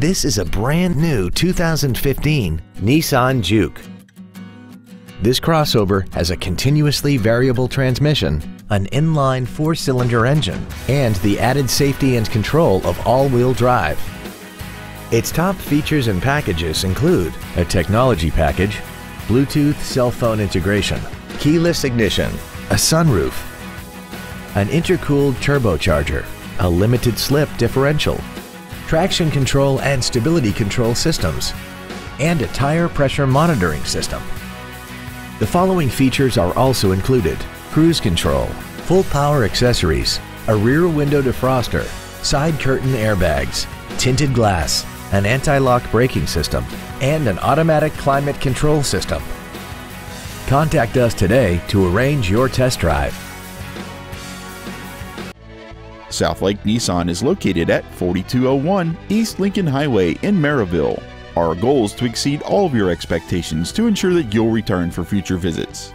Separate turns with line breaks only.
This is a brand new 2015 Nissan Juke. This crossover has a continuously variable transmission, an inline 4-cylinder engine, and the added safety and control of all-wheel drive. Its top features and packages include a technology package, Bluetooth cell phone integration, keyless ignition, a sunroof, an intercooled turbocharger, a limited slip differential, traction control and stability control systems, and a tire pressure monitoring system. The following features are also included: cruise control, full power accessories, a rear window defroster, side curtain airbags, tinted glass, an anti-lock braking system, and an automatic climate control system. Contact us today to arrange your test drive.
Southlake Nissan is located at 4201 East Lincoln Highway in Maryville. Our goal is to exceed all of your expectations to ensure that you'll return for future visits.